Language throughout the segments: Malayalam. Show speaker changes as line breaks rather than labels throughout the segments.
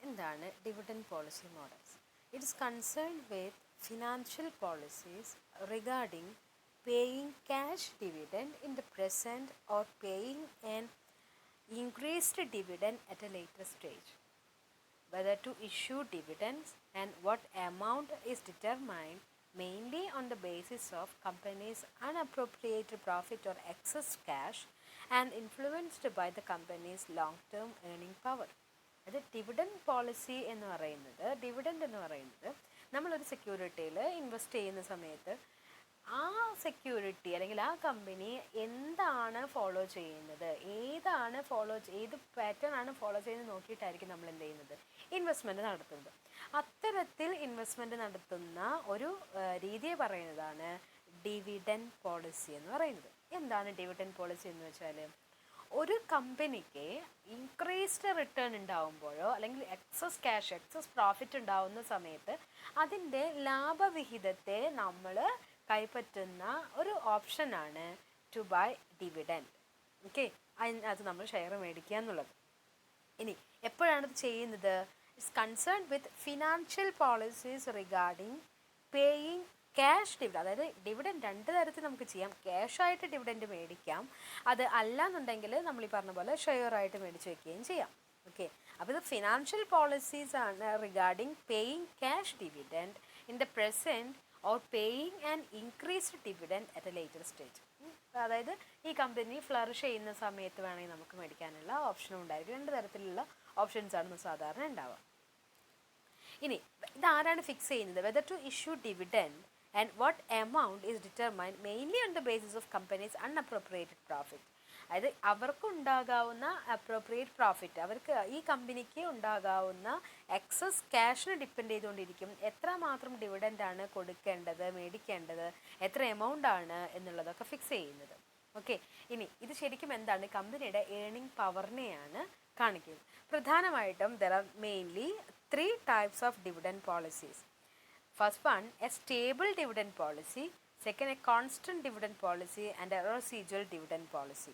എന്താണ് dividend policy models? It is concerned with financial policies regarding paying cash dividend in the present or paying an increased dividend at a later stage. Whether to issue dividends and what amount is determined mainly on the basis of company's unappropriated profit or excess cash and influenced by the company's long-term earning power. അത് ഡിവിഡൻഡ് പോളിസി എന്ന് പറയുന്നത്, ഡിവിഡൻഡ് എന്ന് പറയുന്നത് നമ്മളൊരു സെക്യൂരിറ്റിയിൽ ഇൻവെസ്റ്റ് ചെയ്യുന്ന സമയത്ത് ആ സെക്യൂരിറ്റി അല്ലെങ്കിൽ ആ കമ്പനി എന്താണ് ഫോളോ ചെയ്യുന്നത്, ഏത് പാറ്റേൺ ആണ് ഫോളോ ചെയ്യുന്നത് നോക്കിയിട്ടായിരിക്കും നമ്മൾ എന്ത് ചെയ്യുന്നത്, ഇൻവെസ്റ്റ്മെൻറ്റ് നടത്തുന്നത്. അത്തരത്തിൽ ഇൻവെസ്റ്റ്മെൻറ്റ് നടത്തുന്ന ഒരു രീതിയെ പറയുന്നതാണ് ഡിവിഡൻഡ് പോളിസി എന്ന് പറയുന്നത്. എന്താണ് ഡിവിഡൻഡ് പോളിസി എന്ന് വെച്ചാൽ, ഒരു കമ്പനിക്ക് ഇൻക്രീസ്ഡ് റിട്ടേൺ ഉണ്ടാവുമ്പോഴോ അല്ലെങ്കിൽ എക്സസ് പ്രോഫിറ്റ് ഉണ്ടാവുന്ന സമയത്ത് അതിൻ്റെ ലാഭവിഹിതത്തെ നമ്മൾ കൈപ്പറ്റുന്ന ഒരു ഓപ്ഷനാണ് ടു ബൈ ഡിവിഡൻഡ്. ഓക്കെ, അത് നമ്മൾ ഷെയർ മേടിക്കുക എന്നുള്ളത്. ഇനി എപ്പോഴാണത് ചെയ്യുന്നത്? It's concern with financial policies regarding paying cash dividend. അതായത് ഡിവിഡൻഡ് രണ്ട് തരത്തിൽ നമുക്ക് ചെയ്യാം. ക്യാഷായിട്ട് ഡിവിഡൻഡ് മേടിക്കാം, അത് അല്ലാന്നുണ്ടെങ്കിൽ നമ്മൾ ഈ പറഞ്ഞ പോലെ ഷെയറായിട്ട് മേടിച്ച് വയ്ക്കുകയും ചെയ്യാം. ഓക്കെ, അപ്പോൾ ഇത് ഫിനാൻഷ്യൽ പോളിസീസ് ആണ് regarding paying cash dividend in the present or paying and increased dividend at A later stage. അതായത് ഈ കമ്പനി ഫ്ലറിഷ് ചെയ്യുന്ന സമയത്ത് വേണമെങ്കിൽ നമുക്ക് മേടിക്കാനുള്ള ഓപ്ഷനും ഉണ്ടായിരിക്കും. രണ്ട് തരത്തിലുള്ള ഓപ്ഷൻസാണ് സാധാരണ ഉണ്ടാവുക. ഇനി ഇതാരാണ് ഫിക്സ് ചെയ്യുന്നത്? Whether to issue dividend and what amount is determined mainly on the basis of companies unappropriated profit. അതായത് അവർക്കുണ്ടാകാവുന്ന അപ്രോപ്രിയേറ്റ് പ്രോഫിറ്റ്, അവർക്ക് ഈ കമ്പനിക്ക് ഉണ്ടാകാവുന്ന എക്സസ് ക്യാഷിനെ ഡിപ്പെൻഡ് ചെയ്തുകൊണ്ടിരിക്കും എത്രമാത്രം ഡിവിഡൻഡാണ് കൊടുക്കേണ്ടത്, മേടിക്കേണ്ടത്, എത്ര എമൗണ്ട് ആണ് എന്നുള്ളതൊക്കെ ഫിക്സ് ചെയ്യുന്നത്. ഓക്കെ, ഇനി ഇത് ശരിക്കും എന്താണ്? കമ്പനിയുടെ ഏണിംഗ് പവറിനെയാണ് കാണിക്കുന്നത്. പ്രധാനമായിട്ടും there are mainly 3 types of dividend policies. First one, a stable dividend policy. Second, a constant dividend policy, and a residual dividend policy.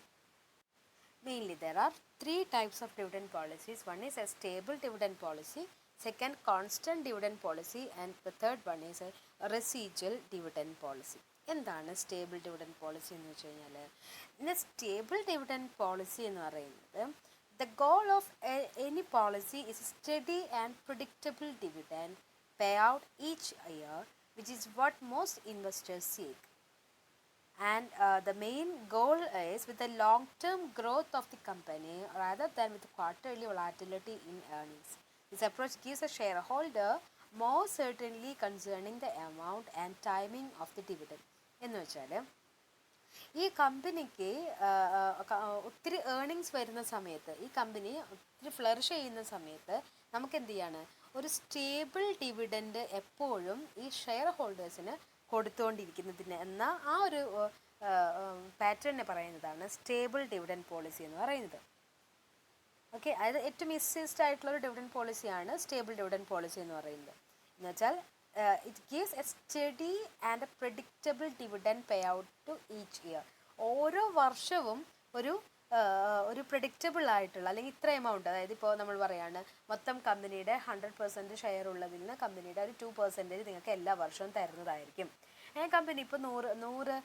Mainly there are 3 types of dividend policies. One is a stable dividend policy, second constant dividend policy, and the third one is a residual dividend policy. എന്താണ് സ്റ്റേബിൾ ഡിവിഡൻഡ് പോളിസി എന്ന് വെച്ച് കഴിഞ്ഞാൽ, ഇന്ന് സ്റ്റേബിൾ ഡിവിഡൻഡ് പോളിസി എന്ന് പറയുന്നത് the goal of any policy is steady and predictable dividend payout each year, which is what most investors seek. And the main goal is with the long-term growth of the company rather than with quarterly volatility in earnings. This approach gives a shareholder more certainty concerning the amount and timing of the dividend. എന്ന് വെച്ചാൽ ഈ കമ്പനിക്ക് ഒത്തിരി ഏർണിങ്സ് വരുന്ന സമയത്ത്, ഈ കമ്പനി ഒത്തിരി ഫ്ലറിഷ് ചെയ്യുന്ന സമയത്ത് നമുക്ക് എന്ത് ചെയ്യാണ്, ഒരു സ്റ്റേബിൾ ഡിവിഡൻഡ് എപ്പോഴും ഈ ഷെയർ ഹോൾഡേഴ്സിന് കൊടുത്തുകൊണ്ടിരിക്കുന്നതിന് എന്ന ആ ഒരു പാറ്റേണിനെ പറയുന്നതാണ് സ്റ്റേബിൾ ഡിവിഡൻഡ് പോളിസി എന്ന് പറയുന്നത്. ഓക്കെ, അതായത് ഏറ്റവും ഈസിയസ്റ്റ് ആയിട്ടുള്ളൊരു ഡിവിഡൻഡ് പോളിസിയാണ് സ്റ്റേബിൾ ഡിവിഡൻഡ് പോളിസി എന്ന് പറയുന്നത്. എന്ന് വെച്ചാൽ it gives a steady and a predictable dividend payout to each year. ഓരോ വർഷവും ഒരു പ്രഡിക്റ്റബിൾ ആയിട്ടുള്ള അല്ലെങ്കിൽ ഇത്ര എമൗണ്ട്, അതായത് ഇപ്പോൾ നമ്മൾ പറയുകയാണ് മൊത്തം കമ്പനിയുടെ 100% ഷെയർ ഉള്ളതിൽ നിന്ന് കമ്പനിയുടെ ഒരു 2% നിങ്ങൾക്ക് എല്ലാ വർഷവും തരുന്നതായിരിക്കും. കമ്പനി ഇപ്പോൾ 100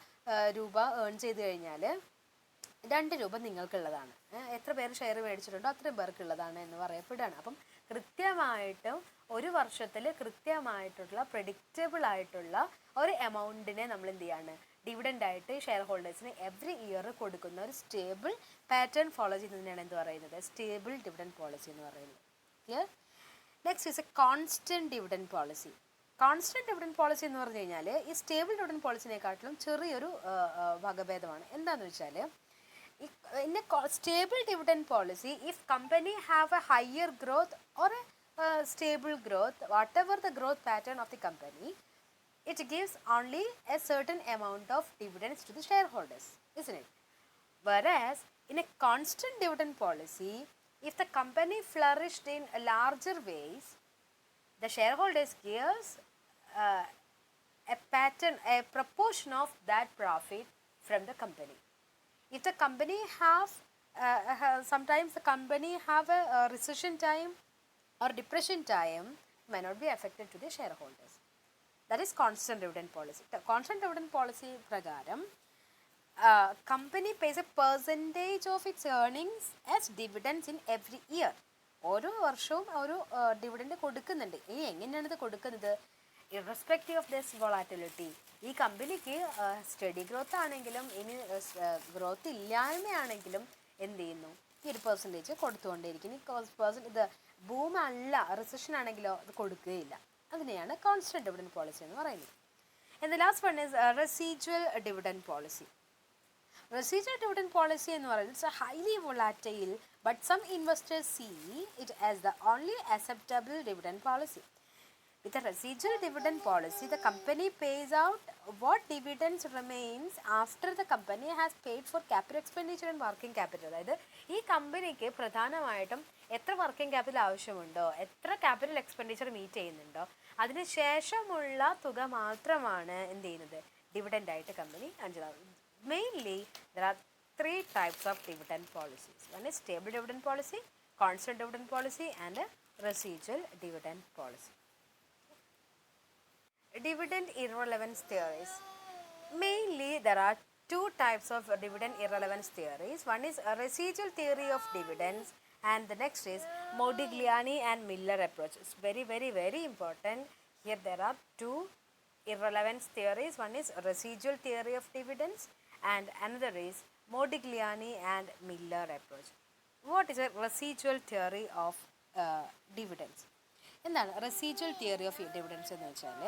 രൂപ ഏൺ ചെയ്ത് കഴിഞ്ഞാൽ 2 രൂപ നിങ്ങൾക്കുള്ളതാണ്. എത്ര പേര് ഷെയർ മേടിച്ചിട്ടുണ്ടോ അത്രയും പേർക്കുള്ളതാണ് എന്ന് പറയപ്പെടുകയാണ്. അപ്പം കൃത്യമായിട്ടും ഒരു വർഷത്തിൽ കൃത്യമായിട്ടുള്ള പ്രഡിക്റ്റബിൾ ആയിട്ടുള്ള ഒരു എമൗണ്ടിനെ നമ്മൾ എന്ത് ചെയ്യാണ്, ഡിവിഡൻഡ് ആയിട്ട് ഷെയർ ഹോൾഡേഴ്സിന് എവറി ഇയർ കൊടുക്കുന്ന ഒരു സ്റ്റേബിൾ പാറ്റേൺ ഫോളോ ചെയ്യുന്നതിനാണ് എന്ത് പറയുന്നത്, സ്റ്റേബിൾ ഡിവിഡൻഡ് പോളിസി എന്ന് പറയുന്നത്. Clear? Next is A constant dividend policy. Constant dividend policy എന്ന് പറഞ്ഞു കഴിഞ്ഞാൽ ഈ സ്റ്റേബിൾ ഡിവിഡൻഡ് പോളിസിനെക്കാട്ടിലും ചെറിയൊരു വകഭേദമാണ്. എന്താണെന്ന് വെച്ചാൽ, in a stable dividend policy, if company have a higher growth or a stable growth, whatever the growth pattern of the company, it gives only a certain amount of dividends to the shareholders, isn't it? Whereas in a constant dividend policy, if the company flourished in larger ways, the shareholders gives a proportion of that profit from the company. If the company sometimes the company have a recession time or depression time may not be affected to the shareholders. That is constant dividend policy. Constant dividend policy pragaram, company pays a percentage of its earnings as dividends in every year. ഓരോ വർഷവും ഒരു ഡിവിഡൻഡ് കൊടുക്കുന്നുണ്ട്. ഇനി എങ്ങനെയാണ് ഇത് കൊടുക്കുന്നത്? ഇറസ്പെക്റ്റീവ് ഓഫ് ദിസ് വോളാറ്റിലിറ്റി, ഈ കമ്പനിക്ക് സ്റ്റഡി ഗ്രോത്ത് ആണെങ്കിലും ഇനി ഗ്രോത്ത് ഇല്ലായ്മയാണെങ്കിലും എന്ത് ചെയ്യുന്നു, ഈ ഒരു പെർസെൻറ്റേജ് കൊടുത്തുകൊണ്ടേയിരിക്കും. ഇത് ബൂമല്ല, റിസഷൻ ആണെങ്കിലോ അത് കൊടുക്കുകയില്ല. അതിനെയാണ് കോൺസ്റ്റന്റ് ഡിവിഡൻഡ് പോളിസി എന്ന് പറയുന്നത്. And the last one is residual dividend policy. Residual dividend policy എന്ന് പറയുന്നത് it's a highly volatile, but some investors see it as the only acceptable dividend policy. With a residual dividend policy, the company pays out what dividends remains after the company has paid for capital expenditure and working capital. അതായത് ഈ കമ്പനിക്ക് പ്രധാനമായിട്ടും എത്ര വർക്കിംഗ് ക്യാപിറ്റൽ ആവശ്യമുണ്ടോ, എത്ര ക്യാപിറ്റൽ എക്സ്പെൻഡിച്ചർ മീറ്റ് ചെയ്യുന്നുണ്ടോ, അതിന് ശേഷമുള്ള തുക മാത്രമാണ് എന്ത് ചെയ്യുന്നത്, ഡിവിഡൻഡ് ആയിട്ട് company അഞ്ചാകുന്നത്. Mainly, there are three types of dividend policies. One is stable dividend policy, constant dividend policy, and a residual dividend policy. Dividend irrelevance theories. Mainly, there are two types of dividend irrelevance theories. One is a residual theory of dividends, and the next is Modigliani and Miller approach. It's very, very, very important. Here there are two irrelevance theories. One is residual theory of dividends, and another is Modigliani and Miller approach. What is a residual theory of dividends? എന്താണ് residual theory of dividends എന്ന് വെച്ചാൽ,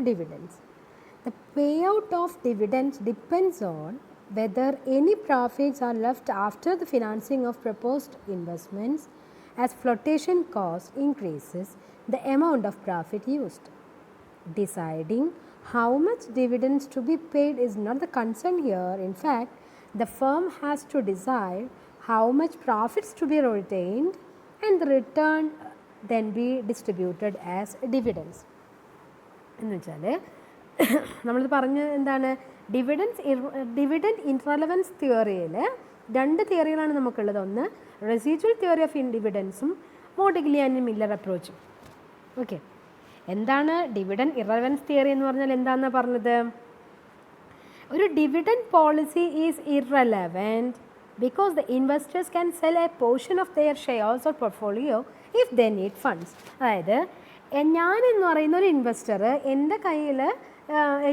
dividends. The payout of dividends depends on whether any profits are left after the financing of proposed investments. As flotation cost increases, the amount of profit used. Deciding how much dividends to be paid is not the concern here. In fact, the firm has to decide how much profits to be retained and the return then be distributed as dividends. എന്ന് വെച്ചാൽ നമ്മളിത് പറഞ്ഞ എന്താണ്, ഡിവിഡൻഡ് ഇൻറലവൻസ് തിയറിയിൽ രണ്ട് തിയറികളാണ് നമുക്കുള്ളത്. ഒന്ന് റെസിജ്വൽ തിയറി ഓഫ് ഡിവിഡൻസും മോഡിഗ്ലിയാനി മില്ലർ അപ്രോച്ചും. ഓക്കെ, എന്താണ് ഡിവിഡൻഡ് ഇറലവൻസ് തിയറി എന്ന് പറഞ്ഞാൽ എന്താണെന്നാണ് പറഞ്ഞത്? ഒരു dividend policy is irrelevant because the investors can sell a portion of their shares or portfolio if they need funds. അതായത് ഞാൻ എന്ന് പറയുന്ന ഒരു ഇൻവെസ്റ്റർ, എൻ്റെ കയ്യിൽ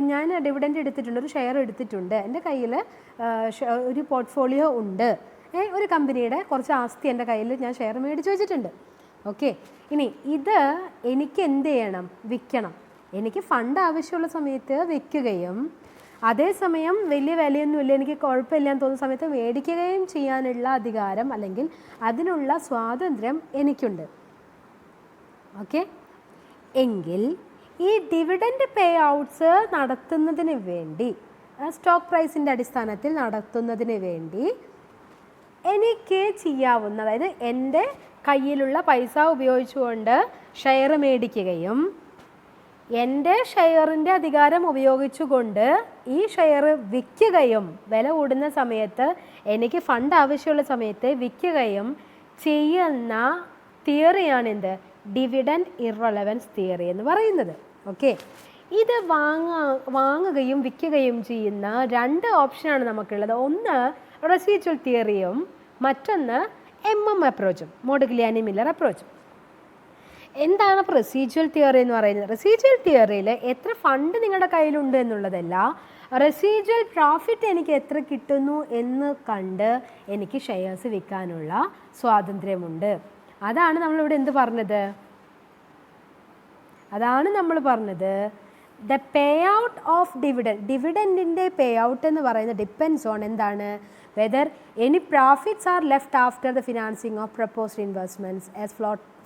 ഞാൻ ഡിവിഡൻഡ് എടുത്തിട്ടുണ്ട്, ഒരു ഷെയർ എടുത്തിട്ടുണ്ട്, എൻ്റെ കയ്യിൽ ഒരു പോർട്ട്ഫോളിയോ ഉണ്ട്, ഒരു കമ്പനിയുടെ കുറച്ച് ആസ്തി എൻ്റെ കയ്യിൽ ഞാൻ ഷെയർ മേടിച്ച് വെച്ചിട്ടുണ്ട്. ഓക്കെ, ഇനി ഇത് എനിക്ക് എന്ത് ചെയ്യണം, വിൽക്കണം. എനിക്ക് ഫണ്ട് ആവശ്യമുള്ള സമയത്ത് വിൽക്കുകയും അതേസമയം വലിയ വിലയൊന്നുമില്ല, എനിക്ക് കുഴപ്പമില്ല എന്ന് തോന്നുന്ന സമയത്ത് മേടിക്കുകയും ചെയ്യാനുള്ള അധികാരം അല്ലെങ്കിൽ അതിനുള്ള സ്വാതന്ത്ര്യം എനിക്കുണ്ട്. ഓക്കെ, എങ്കിൽ ഈ ഡിവിഡൻഡ് പേ ഔട്ട്സ് നടത്തുന്നതിന് വേണ്ടി, സ്റ്റോക്ക് പ്രൈസിൻ്റെ അടിസ്ഥാനത്തിൽ നടത്തുന്നതിന് വേണ്ടി എനിക്ക് ചെയ്യാവുന്ന, അതായത് എൻ്റെ കയ്യിലുള്ള പൈസ ഉപയോഗിച്ചുകൊണ്ട് ഷെയർ മേടിക്കുകയും എൻ്റെ ഷെയറിൻ്റെ അധികാരം ഉപയോഗിച്ചുകൊണ്ട് ഈ ഷെയർ വിൽക്കുകയും, വില കൂടുന്ന സമയത്ത് എനിക്ക് ഫണ്ട് ആവശ്യമുള്ള സമയത്ത് വിൽക്കുകയും ചെയ്യുന്ന തിയറിയാണ് എന്ത്, ഡിവിഡൻഡ് ഇറലവൻസ് തിയറി എന്ന് പറയുന്നത്. ഓക്കെ, ഇത് വാങ്ങുകയും വിൽക്കുകയും ചെയ്യുന്ന രണ്ട് ഓപ്ഷനാണ് നമുക്കുള്ളത്. ഒന്ന് റെസിജ്വൽ തിയറിയും മറ്റൊന്ന് അപ്രോച്ചും, മോഡിഗ്ലിയാനി മില്ലർ അപ്രോച്ചും. എന്താണ് റെസിജ്വൽ തിയറി എന്ന് പറയുന്നത്? റെസിജ്വൽ തിയറിയിൽ എത്ര ഫണ്ട് നിങ്ങളുടെ കയ്യിലുണ്ട് എന്നുള്ളതല്ല, റെസിജ്വൽ പ്രോഫിറ്റ് എനിക്ക് എത്ര കിട്ടുന്നു എന്ന് കണ്ട് എനിക്ക് ഷെയർസ് വിൽക്കാനുള്ള സ്വാതന്ത്ര്യമുണ്ട്. അതാണ് നമ്മളിവിടെ എന്ത് പറഞ്ഞത്? അതാണ് നമ്മൾ പറഞ്ഞത് ദ പേ ഔട്ട് ഓഫ് ഡിവിഡൻഡിൻ്റെ പേ ഔട്ട് എന്ന് പറയുന്നത് ഡിപ്പെൻഡ്സ് ഓൺ എന്താണ്, whether any profits are left after the financing of proposed investments as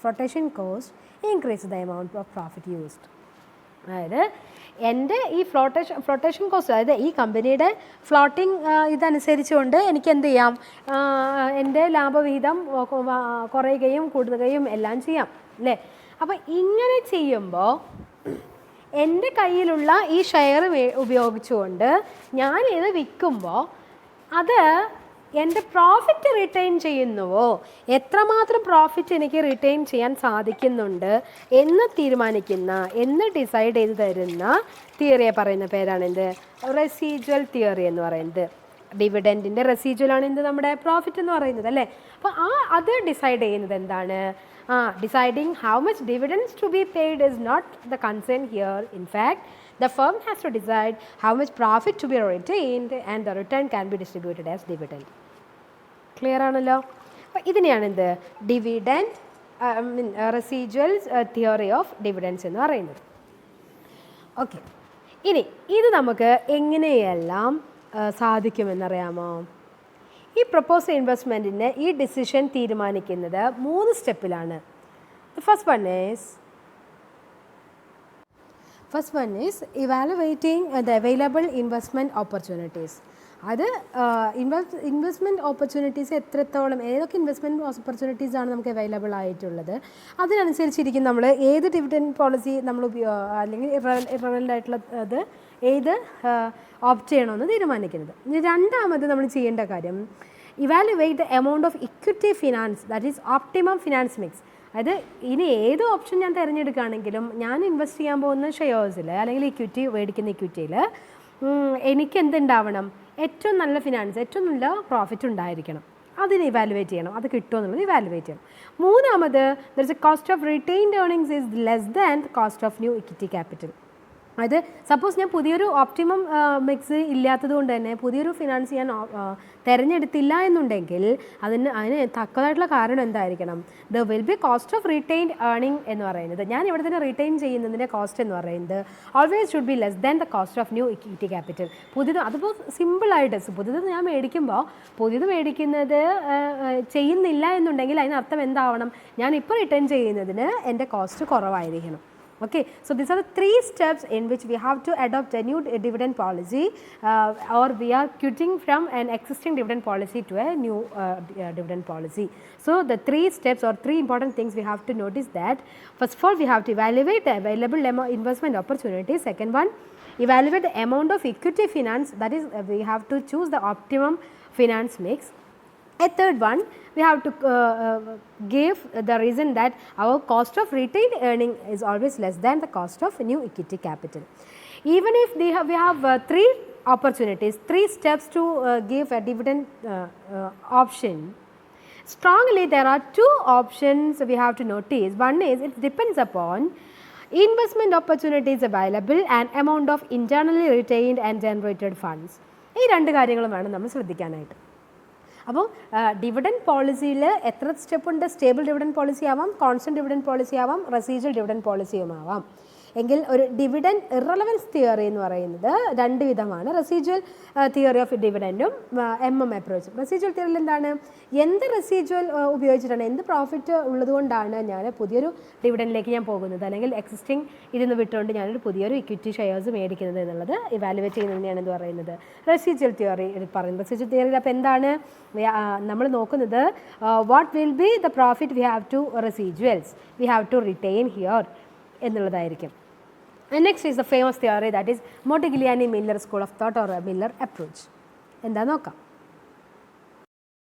flotation cost increase the amount of profit used. അതായത് എൻ്റെ ഈ ഫ്ലോട്ടേഷൻ കോസ്റ്റ്, അതായത് ഈ കമ്പനിയുടെ ഫ്ലോട്ടിംഗ് ഇതനുസരിച്ചുകൊണ്ട് എനിക്ക് എന്ത് ചെയ്യാം, എൻ്റെ ലാഭവിഹിതം കുറയുകയും കൂടുകയും എല്ലാം ചെയ്യാം അല്ലേ. അപ്പം ഇങ്ങനെ ചെയ്യുമ്പോൾ എൻ്റെ കയ്യിലുള്ള ഈ ഷെയർ ഉപയോഗിച്ചുകൊണ്ട് ഞാൻ ഇത് വിൽക്കുമ്പോൾ അത് എൻ്റെ പ്രോഫിറ്റ് റിട്ടേൺ ചെയ്യുന്നുവോ, എത്രമാത്രം പ്രോഫിറ്റ് എനിക്ക് റിട്ടേൺ ചെയ്യാൻ സാധിക്കുന്നുണ്ട് എന്ന് തീരുമാനിക്കുന്ന, എന്ന് ഡിസൈഡ് ചെയ്ത് തരുന്ന തിയറിയെ പറയുന്ന പേരാണ് എന്ത്? റെസിജ്വൽ തിയറി എന്ന് പറയുന്നത്. ഡിവിഡൻറ്റിൻ്റെ റെസിജ്വലാണ് എന്ത്? നമ്മുടെ പ്രോഫിറ്റ് എന്ന് പറയുന്നത് അല്ലേ. അപ്പോൾ അത് ഡിസൈഡ് ചെയ്യുന്നത് എന്താണ്? Deciding how much dividends to be paid is not the concern here. In fact the firm has to decide how much profit to be retained and the return can be distributed as dividend. Clear ആണല്ലോ. അപ്പോൾ ഇതിനെയാണ് എന്ത്? ഡിവിഡൻറ്റ് റെസിജ്വൽസ് തിയറി ഓഫ് ഡിവിഡൻസ് എന്ന് പറയുന്നത്. ഓക്കെ, ഇനി ഇത് നമുക്ക് എങ്ങനെയെല്ലാം സാധിക്കുമെന്നറിയാമോ? ഈ പ്രൊപ്പോസ് ഇൻവെസ്റ്റ്മെൻറ്റിന് ഈ ഡിസിഷൻ തീരുമാനിക്കുന്നത് 3 സ്റ്റെപ്പിലാണ്. The first one is evaluating the available investment opportunities. അത് ഇൻവെസ്റ്റ്മെൻറ്റ് ഓപ്പർച്യൂണിറ്റീസ് എത്രത്തോളം, ഏതൊക്കെ ഇൻവെസ്റ്റ്മെൻറ്റ് ഓപ്പർച്യൂണിറ്റീസ് ആണ് നമുക്ക് അവൈലബിൾ ആയിട്ടുള്ളത്, അതിനനുസരിച്ചിരിക്കും നമ്മൾ ഏത് ഡിവിഡൻഡ് പോളിസി നമ്മൾ അല്ലെങ്കിൽ ഇറവലൻ്റ് ആയിട്ടുള്ള അത് ഏത് ഓപ്റ്റ് ചെയ്യണമെന്ന് തീരുമാനിക്കുന്നത്. ഇനി രണ്ടാമത് നമ്മൾ ചെയ്യേണ്ട കാര്യം, evaluate the amount of equity finance, that is optimum finance mix. അത് ഇനി ഏത് ഓപ്ഷൻ ഞാൻ തിരഞ്ഞെടുക്കുകയാണെങ്കിലും ഞാൻ ഇൻവെസ്റ്റ് ചെയ്യാൻ പോകുന്ന ഷെയർസിൽ അല്ലെങ്കിൽ ഇക്വിറ്റി മേടിക്കുന്ന ഇക്വിറ്റിയിൽ എനിക്ക് എന്തുണ്ടാവണം? ഏറ്റവും നല്ല ഫിനാൻസ്, ഏറ്റവും നല്ല പ്രോഫിറ്റ് ഉണ്ടായിരിക്കണം. അതിന് ഇവാലുവേറ്റ് ചെയ്യണം, അത് കിട്ടുമോ എന്നുള്ളത് ഇവാലുവേറ്റ് ചെയ്യണം. മൂന്നാമത്, there is a cost of retained earnings is less than cost of new equity capital. അത് സപ്പോസ് ഞാൻ പുതിയൊരു ഓപ്റ്റിമം മിക്സ് ഇല്ലാത്തത് കൊണ്ട് തന്നെ പുതിയൊരു ഫിനാൻസ് ഞാൻ തിരഞ്ഞെടുത്തില്ല എന്നുണ്ടെങ്കിൽ അതിന് തക്കതായിട്ടുള്ള കാരണം എന്തായിരിക്കണം? The will be cost of retained earning എന്ന് പറയുന്നത്, ഞാൻ ഇവിടെ തന്നെ റീറ്റെയിൻ ചെയ്യുന്നതിൻ്റെ കോസ്റ്റ് എന്ന് പറയുന്നത് always should be less than the cost of new equity capital. പുതിയത് അതിപ്പോൾ സിമ്പിളായിട്ട് പുതിയത് ഞാൻ മേടിക്കുമ്പോൾ പുതിയത് മേടിക്കുന്നത് ചെയ്യുന്നില്ല എന്നുണ്ടെങ്കിൽ അതിനർത്ഥം എന്താവണം? ഞാൻ ഇപ്പോൾ റിട്ടേൺ ചെയ്യുന്നതിന് എൻ്റെ കോസ്റ്റ് കുറവായിരിക്കണം. Okay, so these are the 3 steps in which we have to adopt a new dividend policy or we are quitting from an existing dividend policy to a new dividend policy. So the 3 steps or 3 important things we have to notice that first of all we have to evaluate the available investment opportunities. Second one, evaluate the amount of equity finance, that is we have to choose the optimum finance mix. A third one, we have to give the reason that our cost of retained earning is always less than the cost of new equity capital. Even if we have 3 opportunities, 3 steps to give a dividend option, strongly there are 2 options we have to notice. One is it depends upon investment opportunities available and amount of internally retained and generated funds. ഈ 2 കാര്യങ്ങളും വേണം നമ്മൾ ശ്രദ്ധിക്കാനായിട്ട്. അപ്പോൾ ഡിവിഡൻഡ് പോളിസിയിൽ എത്ര സ്റ്റെപ്പ് ഉണ്ട്? സ്റ്റേബിൾ ഡിവിഡൻഡ് പോളിസി ആവാം, കോൺസ്റ്റൻറ്റ് ഡിവിഡൻഡ് പോളിസി ആവാം, റെസിജ്വൽ ഡിവിഡൻഡ് പോളിസിയും ആവാം. എങ്കിൽ ഒരു ഡിവിഡൻഡ് ഇറലവൻസ് തിയറി എന്ന് പറയുന്നത് 2 വിധമാണ്. റെസിജ്വൽ തിയറി ഓഫ് ഡിവിഡൻറ്റും അപ്രോച്ചും. റെസിജ്വൽ തിയറിയിൽ എന്താണ്? എന്ത് റെസിജ്വൽ ഉപയോഗിച്ചിട്ടാണ്, എന്ത് പ്രോഫിറ്റ് ഉള്ളതുകൊണ്ടാണ് ഞാൻ പുതിയൊരു ഡിവിഡൻഡിലേക്ക് ഞാൻ പോകുന്നത്, അല്ലെങ്കിൽ എക്സിസ്റ്റിംഗ് ഇതിന്ന് വിട്ടുകൊണ്ട് ഞാനൊരു പുതിയൊരു ഇക്വിറ്റി ഷെയർസ് മേടിക്കുന്നത് എന്നുള്ളത് ഇവാലുവേറ്റ് ചെയ്യുന്നതിനെയാണ് എന്ത് പറയുന്നത്? റെസിജ്വൽ തിയറി പറയുന്നത്. റെസിജ്വൽ തിയറിയിൽ അപ്പോൾ എന്താണ് നമ്മൾ നോക്കുന്നത്? What will be the profit we have to residuals we have to retain here എന്നുള്ളതായിരിക്കും. And next is the famous theory, that is Modigliani-Miller school of thought or Miller approach. എന്താ നോക്കാം.